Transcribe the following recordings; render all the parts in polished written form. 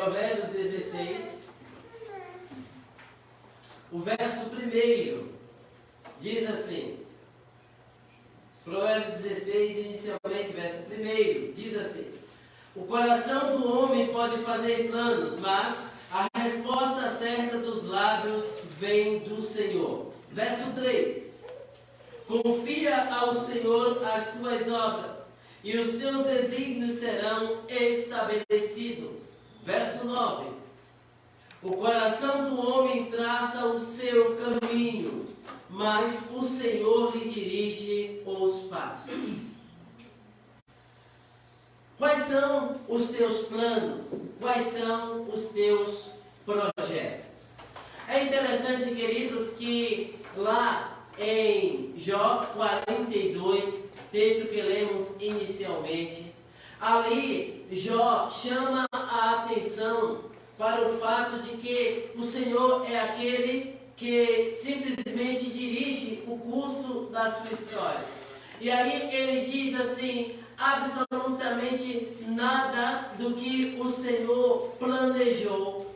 Provérbios 16, o verso 1 diz assim, Provérbios 16, inicialmente, verso 1, diz assim: o coração do homem pode fazer planos, mas a resposta certa dos lábios vem do Senhor. Verso 3: confia ao Senhor as tuas obras, e os teus desígnios serão estabelecidos. Verso 9: o coração do homem traça o seu caminho, mas o Senhor lhe dirige os passos. Quais são os teus planos? Quais são os teus projetos? É interessante, queridos, que lá em Jó 42, texto que lemos inicialmente, ali Jó chama a atenção para o fato de que o Senhor é aquele que simplesmente dirige o curso da sua história. E aí ele diz assim: absolutamente nada do que o Senhor planejou,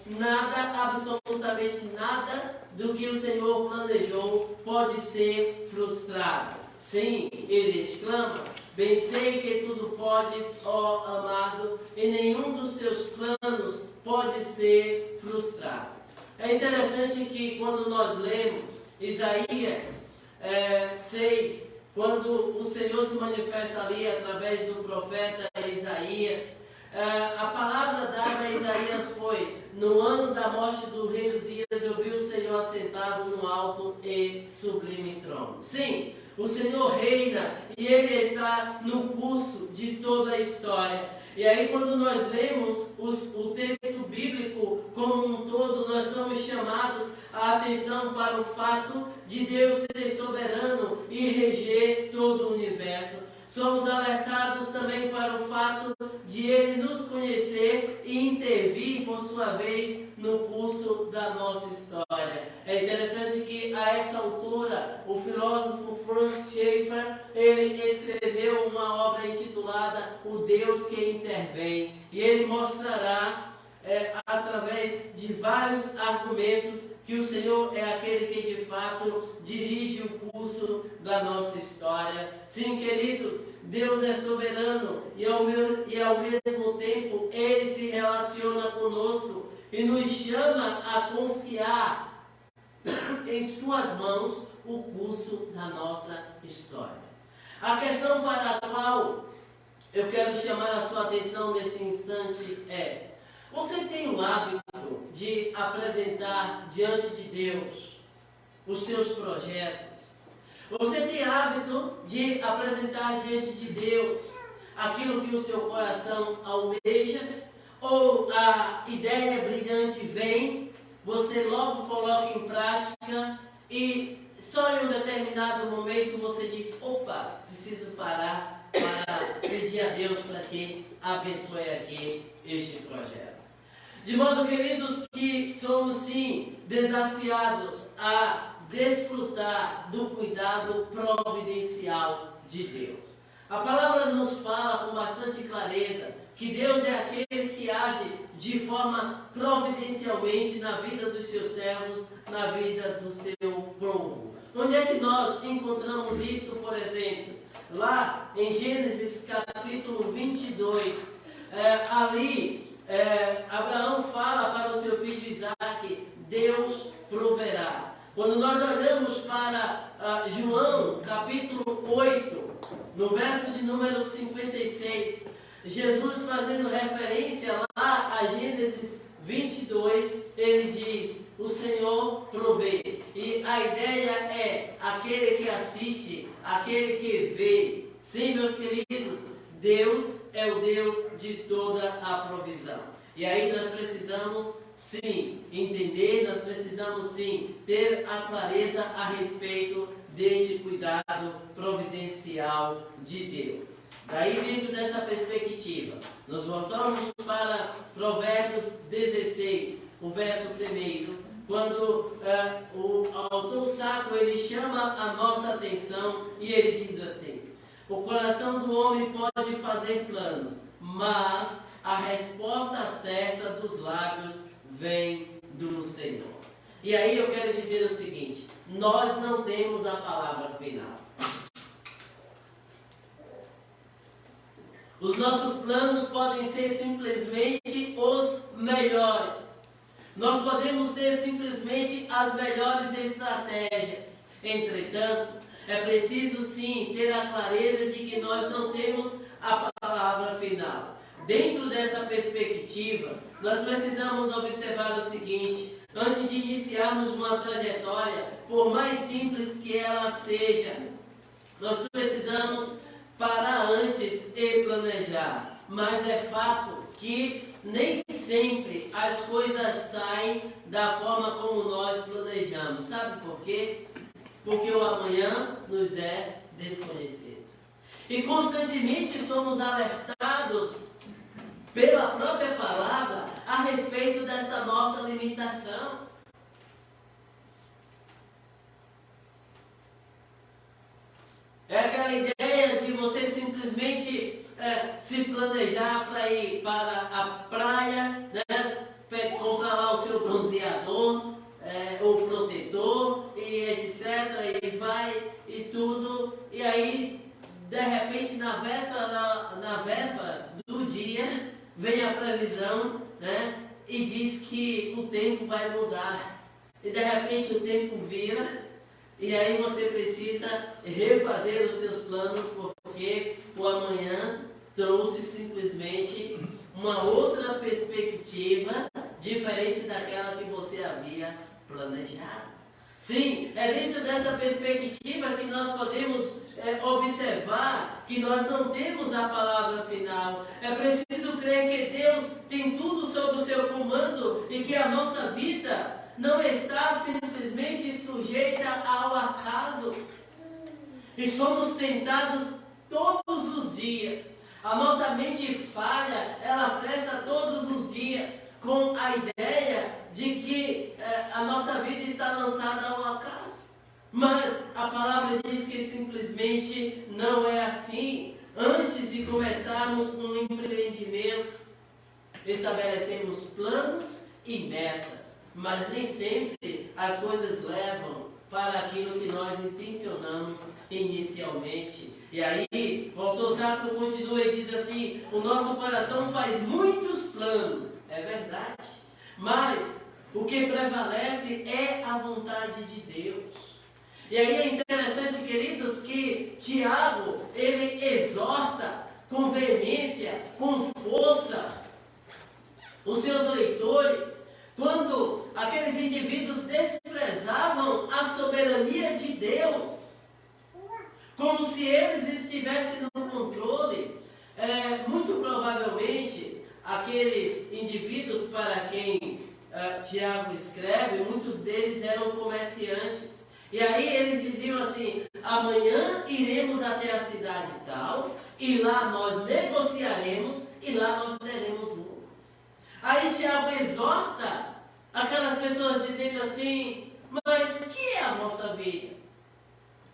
absolutamente nada do que o Senhor planejou pode ser frustrado. Sim, ele exclama: bem sei que tudo podes, ó amado, e nenhum dos teus planos pode ser frustrado. É interessante que quando nós lemos Isaías 6, quando o Senhor se manifesta ali através do profeta Isaías, a palavra dada a Isaías foi: no ano da morte do rei Uzias, eu vi o Senhor assentado no alto e sublime trono. Sim, o Senhor reina e Ele está no curso de toda a história. E aí, quando nós lemos o texto bíblico como um todo, nós somos chamados a atenção para o fato de Deus ser soberano e reger todo o universo. Somos alertados também para o fato de Ele nos conhecer e intervir, por sua vez, no curso da nossa história. É interessante que, a essa altura, o filósofo Franz Schaeffer, ele escreveu uma obra intitulada O Deus que Intervém. E ele mostrará, através de vários argumentos, que o Senhor é aquele que de fato dirige o curso da nossa história. Sim, queridos, Deus é soberano e ao mesmo tempo Ele se relaciona conosco e nos chama a confiar em suas mãos o curso da nossa história. A questão para a qual eu quero chamar a sua atenção nesse instante é: você tem o hábito de apresentar diante de Deus os seus projetos? Você tem hábito de apresentar diante de Deus aquilo que o seu coração almeja? Ou a ideia brilhante vem, você logo coloca em prática e só em um determinado momento você diz: opa, preciso parar para pedir a Deus para que abençoe aqui este projeto. De modo, queridos, que somos sim desafiados a desfrutar do cuidado providencial de Deus. A palavra nos fala com bastante clareza que Deus é aquele que age de forma providencialmente na vida dos seus servos, na vida do seu povo. Onde é que nós encontramos isto, por exemplo? Lá em Gênesis capítulo 22, Abraão fala para o seu filho Isaque: Deus proverá. Quando nós olhamos para João capítulo 8, no verso de número 56, Jesus, fazendo referência lá a Gênesis 22, ele diz: o Senhor provê. E a ideia é aquele que assiste, aquele que vê. Sim, meus queridos, Deus é o Deus de toda a provisão. E aí nós precisamos sim entender, nós precisamos sim ter a clareza a respeito deste cuidado providencial de Deus. Daí, dentro dessa perspectiva, nós voltamos para Provérbios 16, o verso 1, quando o autor sacro ele chama a nossa atenção e ele diz assim: o coração do homem pode fazer planos, mas a resposta certa dos lábios vem do Senhor. E aí eu quero dizer o seguinte: nós não temos a palavra final. Os nossos planos podem ser simplesmente os melhores. Nós podemos ter simplesmente as melhores estratégias. Entretanto, é preciso sim ter a clareza de que nós não temos a palavra final. Dentro dessa perspectiva, nós precisamos observar o seguinte: antes de iniciarmos uma trajetória, por mais simples que ela seja, nós precisamos parar antes e planejar. Mas é fato que nem sempre as coisas saem da forma como nós planejamos. Sabe por quê? Porque o amanhã nos é desconhecido. E constantemente somos alertados pela própria palavra a respeito desta nossa limitação. É aquela ideia de você simplesmente se planejar para ir para a praia, né? Comprar lá o seu bronzeador, o protetor, e etc. E vai e tudo. E aí, de repente, na véspera do dia, vem a previsão, né? E diz que o tempo vai mudar. E de repente o tempo vira. E aí você precisa refazer os seus planos, porque o amanhã trouxe simplesmente uma outra perspectiva diferente daquela que você havia planejado. Sim, é dentro dessa perspectiva que nós podemos observar que nós não temos a palavra final. É preciso crer que Deus tem tudo sob o seu comando e que a nossa vida não está simplesmente sujeita ao acaso. E somos tentados todos os dias. A nossa mente falha, ela afeta todos os dias com a ideia de que a nossa vida está lançada ao acaso. Mas a palavra diz que simplesmente não é assim. Antes de começarmos um empreendimento, estabelecemos planos e metas. Mas nem sempre as coisas levam para aquilo que nós intencionamos inicialmente. E aí, o autor sacro continua e diz assim: o nosso coração faz muitos planos. É verdade. Mas o que prevalece é a vontade de Deus. E aí é interessante, queridos, que Tiago, ele exorta com veemência, com força, os seus leitores, quando aqueles indivíduos desprezavam a soberania de Deus, como se eles estivessem no controle. Muito provavelmente, aqueles indivíduos para quem Tiago escreve, muitos deles eram comerciantes. E aí eles diziam assim: amanhã iremos até a cidade tal, e lá nós negociaremos, e lá nós teremos lucros. Aí Tiago exorta aquelas pessoas dizendo assim: mas que é a vossa vida?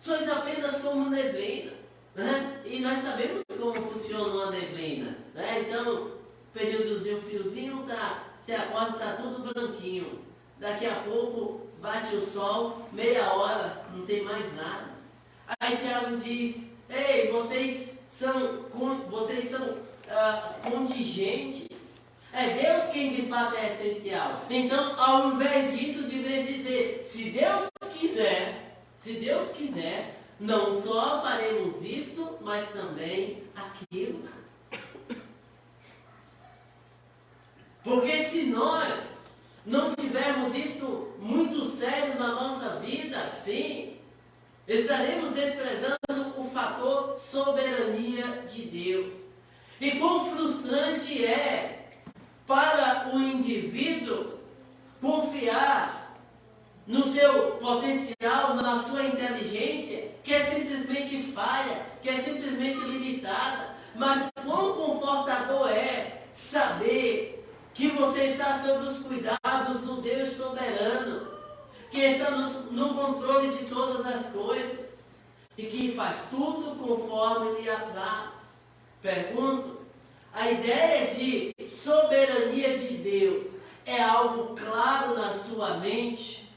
Sois apenas como neblina, né? E nós sabemos como funciona uma neblina, né? Então, períodozinho, friozinho, você acorda, está tudo branquinho. Daqui a pouco bate o sol, meia hora, não tem mais nada. Aí Tiago diz: ei, vocês são contingentes. É Deus quem de fato é essencial. Então, ao invés disso, devia dizer: se Deus quiser, não só faremos isto, mas também aquilo. Porque se nós não tivermos isto muito sério na nossa vida, sim, estaremos desprezando o fator soberania de Deus. E quão frustrante é para o indivíduo confiar no seu potencial, na sua inteligência, que é simplesmente falha, que é simplesmente limitada. Mas quão confortador é saber que você está sob os cuidados do Deus soberano, que está no controle de todas as coisas e que faz tudo conforme lhe apraz. Pergunto: a ideia de soberania de Deus algo claro na sua mente?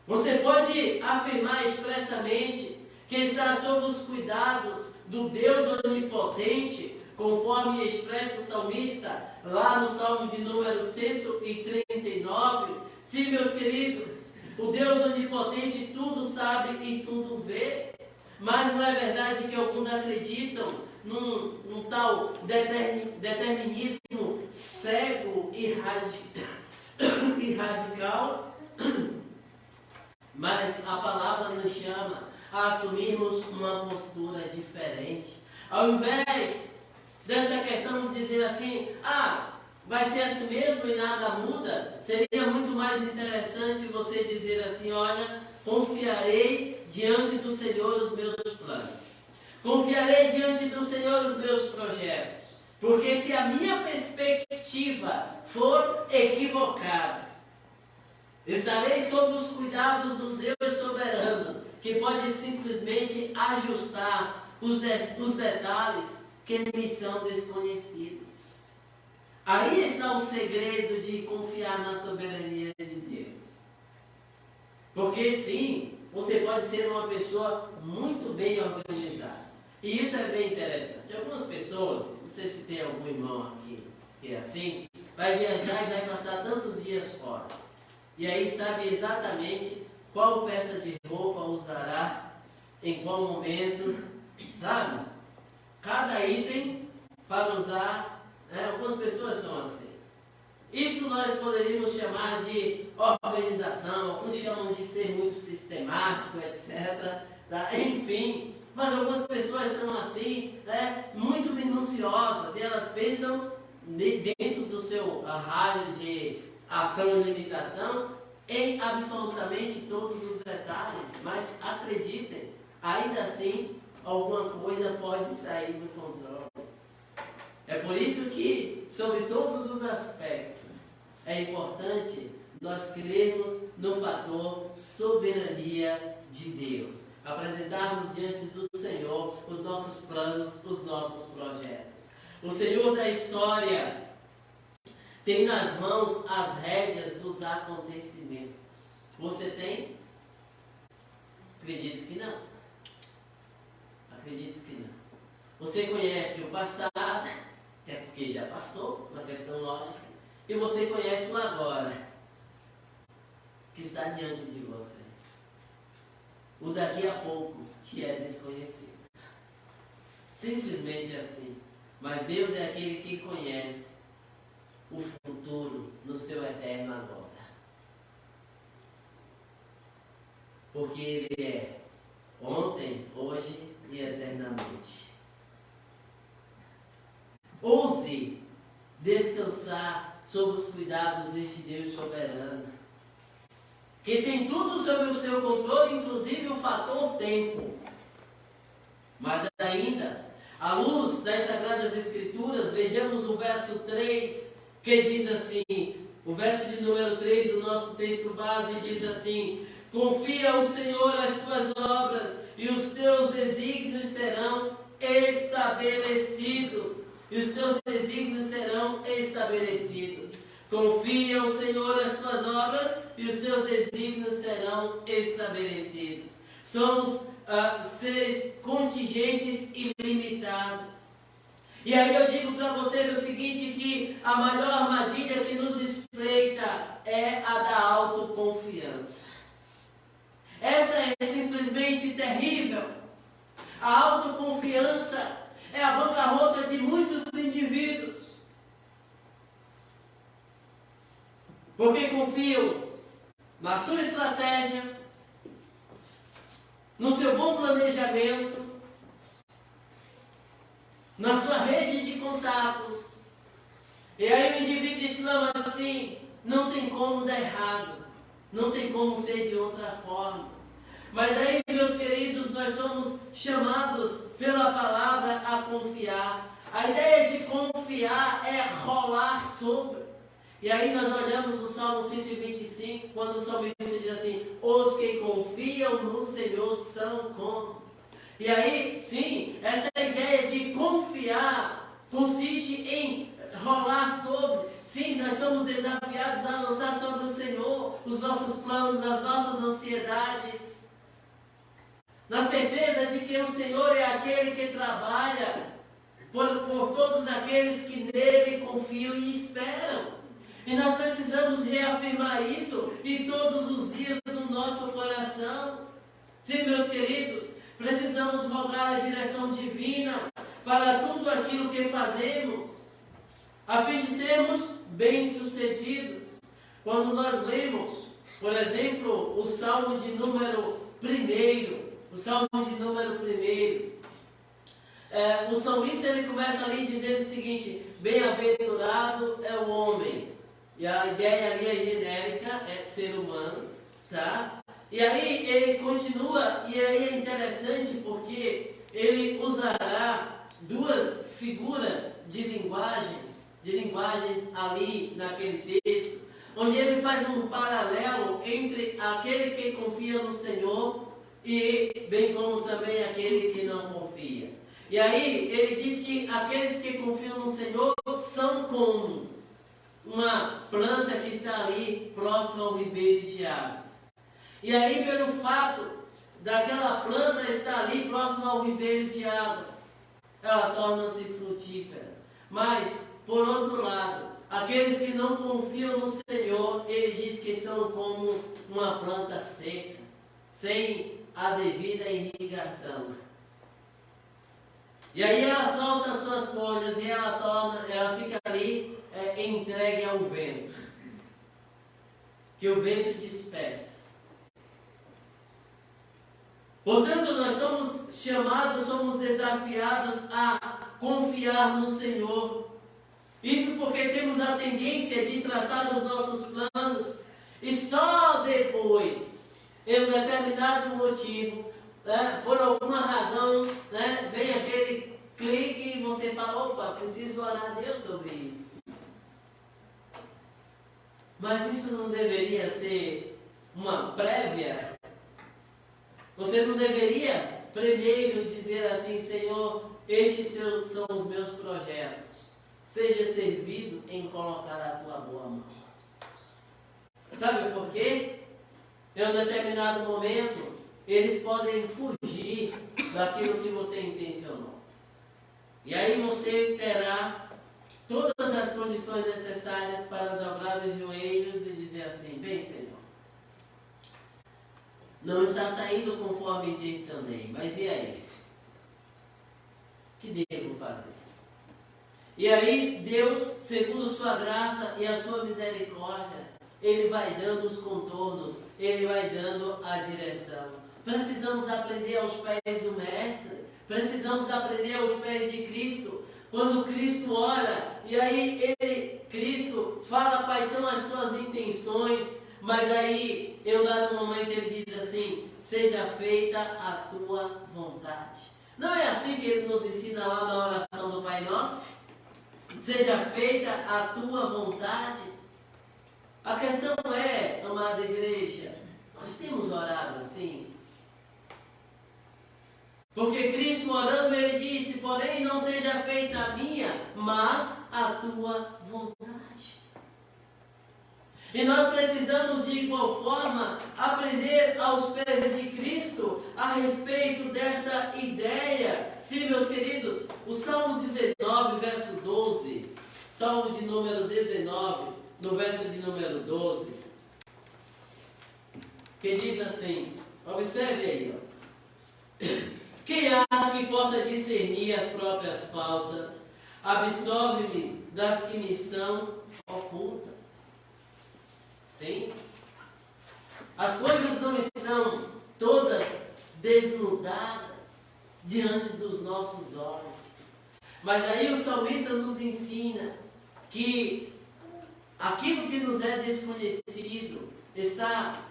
Você pode afirmar expressamente que está sob os cuidados do Deus onipotente, conforme expressa o salmista lá no Salmo de número 139? Sim, meus queridos, o Deus onipotente tudo sabe e tudo vê. Mas não é verdade que alguns acreditam num tal determinismo cego e radical? Mas a palavra nos chama a assumirmos uma postura diferente. Ao invés dessa questão de dizer assim, vai ser assim mesmo e nada muda, seria muito mais interessante você dizer assim, olha, confiarei diante do Senhor os meus planos. Confiarei diante do Senhor os meus projetos. Porque se a minha perspectiva for equivocada, estarei sob os cuidados do Deus soberano, que pode simplesmente ajustar os detalhes que me são desconhecidos. Aí está o segredo de confiar na soberania de Deus. Porque sim, você pode ser uma pessoa muito bem organizada. E isso é bem interessante. Algumas pessoas, não sei se tem algum irmão aqui que é assim, vai viajar e vai passar tantos dias fora. E aí sabe exatamente qual peça de roupa usará, em qual momento, sabe? Cada item para usar, algumas pessoas são assim. Isso nós poderíamos chamar de organização, alguns chamam de ser muito sistemático, etc. Enfim, mas algumas pessoas são assim, muito minuciosas, e elas pensam dentro do seu raio de ação e limitação em absolutamente todos os detalhes. Mas acreditem, ainda assim, alguma coisa pode sair do controle. É por isso que, sobre todos os aspectos, é importante nós crermos no fator soberania de Deus. Apresentarmos diante do Senhor os nossos planos, os nossos projetos. O Senhor da história tem nas mãos as rédeas dos acontecimentos. Você tem? Acredito que não. Acredito que não. Você conhece o passado, é porque já passou, uma questão lógica. E você conhece o agora, que está diante de você. O daqui a pouco te é desconhecido. Simplesmente assim. Mas Deus é aquele que conhece o futuro no seu eterno agora. Porque Ele é ontem, hoje e eternamente. Ouse descansar sob os cuidados deste Deus soberano, que tem tudo sob o seu controle, inclusive o fator tempo. Mas ainda, à luz das Sagradas Escrituras, vejamos o verso 3, que diz assim, o verso de número 3 do nosso texto base diz assim: confia ao Senhor as tuas obras e os teus desígnios serão estabelecidos. E os teus desígnios serão estabelecidos. Confia ao Senhor as tuas obras e os teus desígnios serão estabelecidos. Somos seres contingentes e limitados. E aí eu digo para vocês o seguinte, que a maior armadilha que nos espreita é a da autoconfiança. Essa é simplesmente terrível. A autoconfiança é a bancarrota de muitos indivíduos. Porque confiam na sua estratégia, no seu bom planejamento, na sua rede de contatos. E aí o indivíduo exclama assim: não tem como dar errado, não tem como ser de outra forma. Mas aí, meus queridos, nós somos chamados pela palavra a confiar. A ideia de confiar é rolar sobre. E aí nós olhamos o Salmo 125, quando o salmista diz assim: os que confiam no Senhor são como. E aí, sim, essa ideia de confiar consiste em rolar sobre. Sim, nós somos somos desafiados a lançar sobre o Senhor os nossos planos, as nossas ansiedades, na certeza de que o Senhor é aquele que trabalha por todos aqueles que nele confiam e esperam. E nós precisamos reafirmar isso e todos os dias no nosso coração. Sim, meus queridos, precisamos rogar a direção divina para tudo aquilo que fazemos, a fim de sermos bem-sucedidos. Quando nós lemos, por exemplo, o Salmo de número 1, o salmista ele começa ali dizendo o seguinte: bem-aventurado é o homem. E a ideia ali é genérica, é ser humano, tá? E aí ele continua, e aí é interessante porque ele usará duas figuras de linguagens ali naquele texto, onde ele faz um paralelo entre aquele que confia no Senhor e bem como também aquele que não confia. E aí ele diz que aqueles que confiam no Senhor são como uma planta que está ali próxima ao ribeiro de águas. E aí, pelo fato daquela planta estar ali próxima ao ribeiro de águas, ela torna-se frutífera. Mas, por outro lado, aqueles que não confiam no Senhor, ele diz que são como uma planta seca, sem a devida irrigação. E aí ela solta as suas folhas e ela fica ali entregue ao vento, que o vento dispersa. Portanto, nós somos chamados, somos desafiados a confiar no Senhor. Isso porque temos a tendência de traçar os nossos planos e só depois, em um determinado motivo, por alguma razão, vem aquele clique e você fala: opa, preciso orar a Deus sobre isso. Mas isso não deveria ser uma prévia? Você não deveria primeiro dizer assim: Senhor, estes são os meus projetos, seja servido em colocar a tua boa mão. Sabe por quê? Em um determinado momento, eles podem fugir daquilo que você intencionou. E aí você terá todas as condições necessárias para dobrar os joelhos e dizer assim: bem, Senhor, não está saindo conforme intencionei, mas e aí? O que devo fazer? E aí Deus, segundo sua graça e a sua misericórdia, Ele vai dando os contornos, Ele vai dando a direção. Precisamos aprender aos pés do Mestre, precisamos aprender aos pés de Cristo. Quando Cristo ora, e aí Cristo fala quais são as suas intenções, mas aí, em um dado momento, ele diz assim: seja feita a tua vontade. Não é assim que ele nos ensina lá na oração do Pai Nosso? Seja feita a tua vontade. A questão é, amada igreja, nós temos orado assim? Porque Cristo orando, ele disse: porém não seja feita a minha, mas a tua vontade. E nós precisamos de igual forma aprender aos pés de Cristo a respeito desta ideia. Sim, meus queridos, o Salmo 19, verso 12, Salmo de número 19, no verso de número 12, que diz assim, observe aí, ó. Quem há que possa discernir as próprias faltas, absolve-me das que me são ocultas. Sim? As coisas não estão todas desnudadas diante dos nossos olhos. Mas aí o salmista nos ensina que aquilo que nos é desconhecido está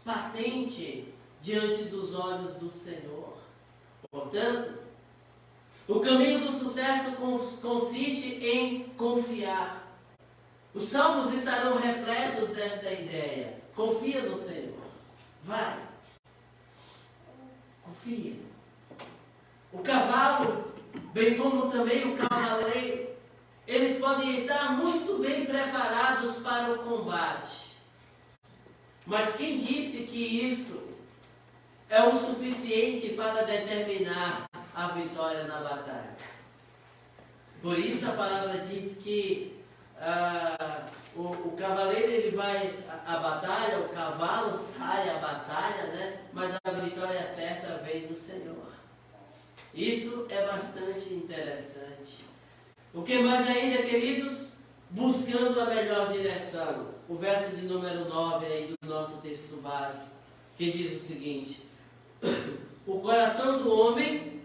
patente diante dos olhos do Senhor. Portanto, o caminho do sucesso consiste em confiar. Os salmos estarão repletos desta ideia. Confia no Senhor. Vai. Confia. O cavalo, bem como também o cavaleiro, eles podem estar muito bem preparados para para o combate. Mas quem disse que isto é o suficiente para determinar a vitória na batalha? Por isso a palavra diz que o cavaleiro ele vai à batalha, o cavalo sai à batalha, né? Mas a vitória certa vem do Senhor. Isso é bastante interessante. O que mais ainda, queridos? Buscando a melhor direção. O verso de número 9 aí do nosso texto base, que diz o seguinte: o coração do homem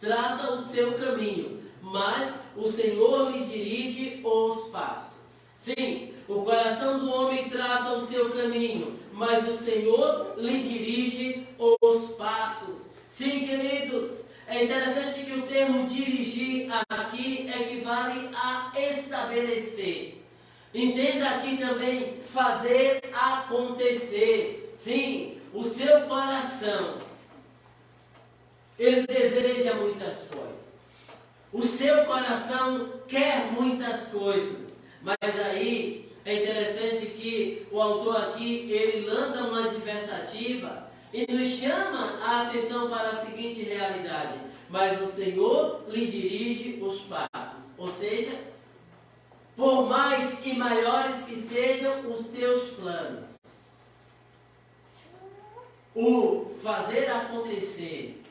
traça o seu caminho, mas o Senhor lhe dirige os passos. Sim, o coração do homem traça o seu caminho, mas o Senhor lhe dirige os passos. Sim, queridos, é interessante que o termo dirigir aqui equivale a estabelecer. Entenda aqui também fazer acontecer. Sim, o seu coração, ele deseja muitas coisas. O seu coração quer muitas coisas. Mas aí é interessante que o autor aqui, ele lança uma adversativa e nos chama a atenção para a seguinte realidade: mas o Senhor lhe dirige os passos. Ou seja, por mais e maiores que sejam os teus planos, o fazer acontecer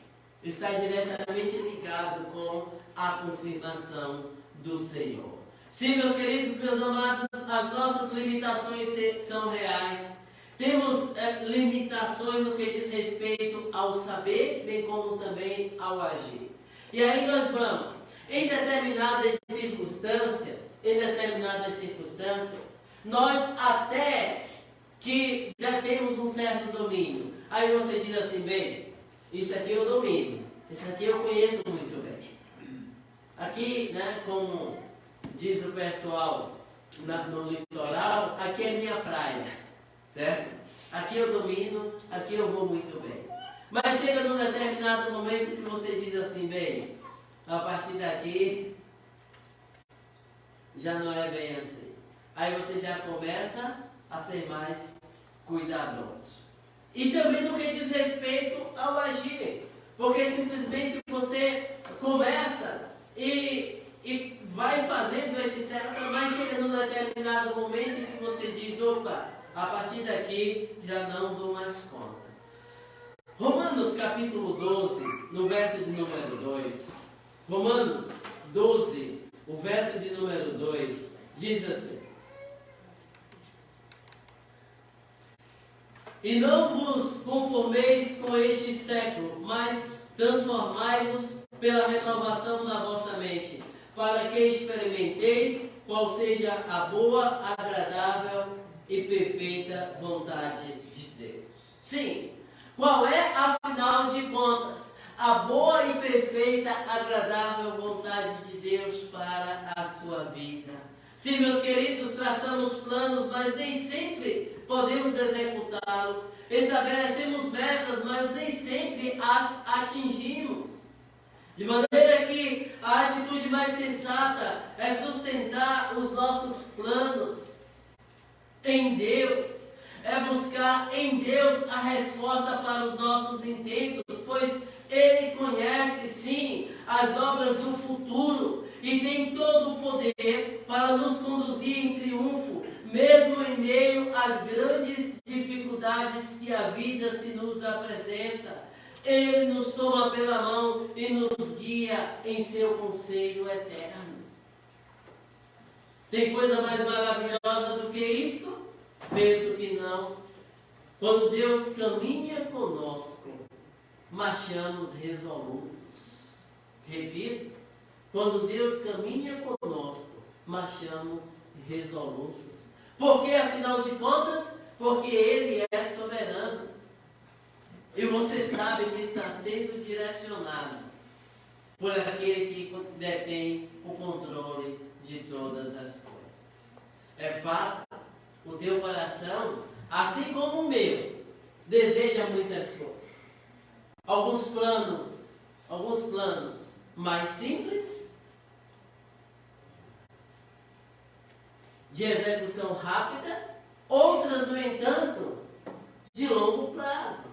está diretamente ligado com a confirmação do Senhor. Sim, meus queridos, meus amados, as nossas limitações são reais. Temos limitações no que diz respeito ao saber, bem como também ao agir. E aí nós vamos, em determinadas circunstâncias, nós até que já temos um certo domínio. Aí você diz assim: bem, isso aqui eu domino, isso aqui eu conheço muito bem. Aqui, né, como diz o pessoal no litoral, aqui é minha praia, certo? Aqui eu domino, aqui eu vou muito bem. Mas chega num determinado momento que você diz assim: bem, a partir daqui já não é bem assim. Aí você já começa a ser mais cuidadoso. E também no que diz respeito ao agir, porque simplesmente você começa e vai fazendo, etc., mas chega num determinado momento em que você diz: opa, a partir daqui já não dou mais conta. Romanos capítulo 12, no verso de número 2. Romanos 12, o verso de número 2, diz assim: e não vos conformeis com este século, mas transformai-vos pela renovação da vossa mente, para que experimenteis qual seja a boa, agradável e perfeita vontade de Deus. Sim, qual é, afinal de contas, a boa e perfeita, agradável vontade de Deus para a sua vida? Sim, meus queridos, traçamos planos, mas nem sempre podemos executá-los. Estabelecemos metas, mas nem sempre as atingimos. De maneira que a atitude mais sensata é sustentar os nossos planos em Deus, é buscar em Deus a resposta para os nossos intentos, pois Ele conhece, sim, as dobras do futuro e tem todo o poder para nos conduzir em triunfo, mesmo em meio às grandes dificuldades que a vida se nos apresenta. Ele nos toma pela mão e nos guia em seu conselho eterno. Tem coisa mais maravilhosa do que isto? Penso que não. Quando Deus caminha conosco, marchamos resolutos. Repito, quando Deus caminha conosco, marchamos resolutos. Por que, afinal de contas? Porque Ele é soberano. E você sabe que está sendo direcionado por aquele que detém o controle de todas as coisas. É fato, o teu coração, assim como o meu, deseja muitas coisas. Alguns planos mais simples de execução rápida, outras, no entanto, de longo prazo.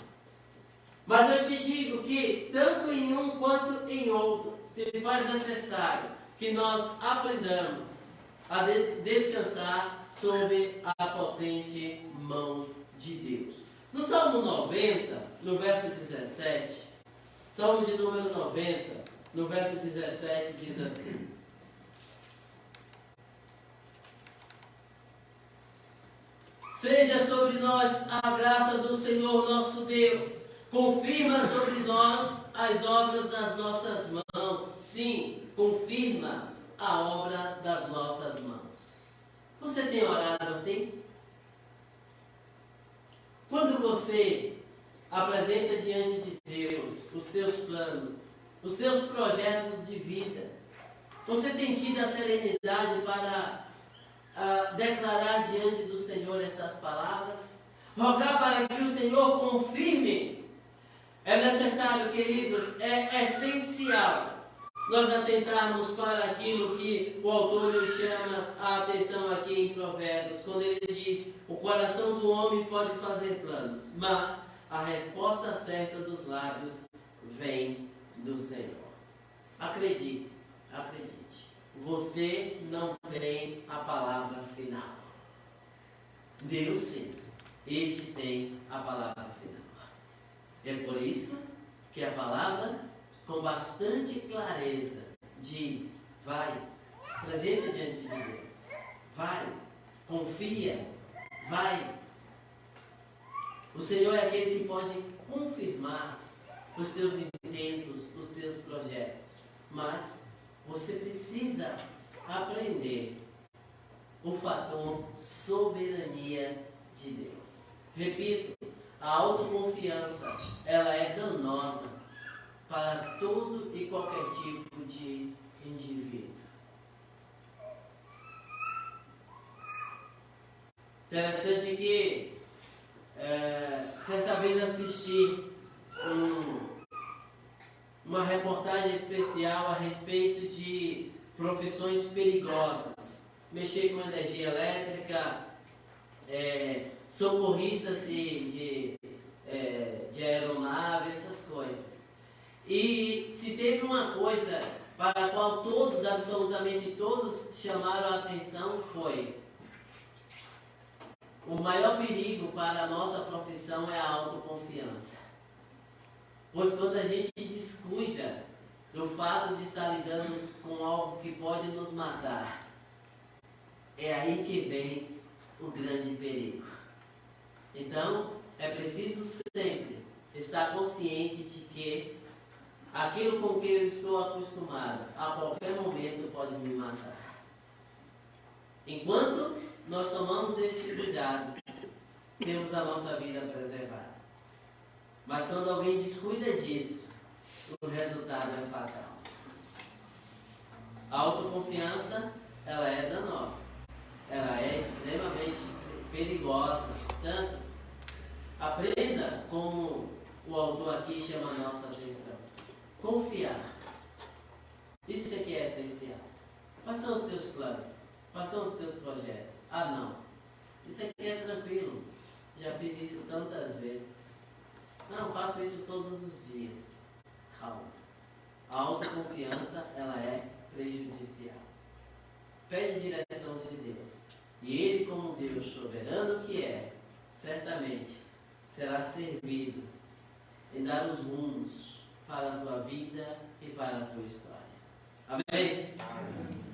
Mas eu te digo que, tanto em um quanto em outro, se faz necessário que nós aprendamos a descansar sob a potente mão de Deus. No Salmo 90, no verso 17, Salmo de número 90, no verso 17, diz assim: seja sobre nós a graça do Senhor nosso Deus, confirma sobre nós as obras das nossas mãos. Sim, confirma a obra das nossas mãos. Você tem orado assim? Quando você apresenta diante de Deus os teus planos, os teus projetos de vida, você tem tido a serenidade para declarar diante do Senhor estas palavras? Rogar para que o Senhor confirme? É necessário, queridos, é essencial nós atentarmos para aquilo que o autor nos chama a atenção aqui em Provérbios, quando ele diz: o coração do homem pode fazer planos, mas a resposta certa dos lábios vem do Senhor. Acredite, acredite, você não tem a palavra final. Deus sim, este tem a palavra final. É por isso que a palavra, com bastante clareza, diz: vai, apresenta diante de Deus, vai, confia, vai. O Senhor é aquele que pode confirmar os teus intentos, os teus projetos, mas você precisa aprender o fator soberania de Deus. Repito, a autoconfiança, ela é danosa para todo e qualquer tipo de indivíduo. Interessante que certa vez assisti uma reportagem especial a respeito de profissões perigosas. Mexer com energia elétrica, socorristas de aeronave, essas coisas. E se teve uma coisa para a qual todos, absolutamente todos, chamaram a atenção, foi: o maior perigo para a nossa profissão é a autoconfiança. Pois quando a gente descuida do fato de estar lidando com algo que pode nos matar, é aí que vem o grande perigo. Então, é preciso sempre estar consciente de que aquilo com que eu estou acostumado, a qualquer momento pode me matar. Enquanto nós tomamos este cuidado, temos a nossa vida preservada. Mas quando alguém descuida disso, o resultado é fatal. A autoconfiança, ela é danosa. Ela é extremamente perigosa. Portanto, aprenda como o autor aqui chama a nossa atenção. Confiar. Isso aqui é essencial. Quais são os teus planos? Quais são os teus projetos? Ah, não. Isso aqui é tranquilo. Já fiz isso tantas vezes. Não, faço isso todos os dias. Calma. A autoconfiança, ela é prejudicial. Pede a direção de Deus. E Ele, como Deus soberano que é, certamente será servido em dar os rumos para a tua vida e para a tua história. Amém? Amém.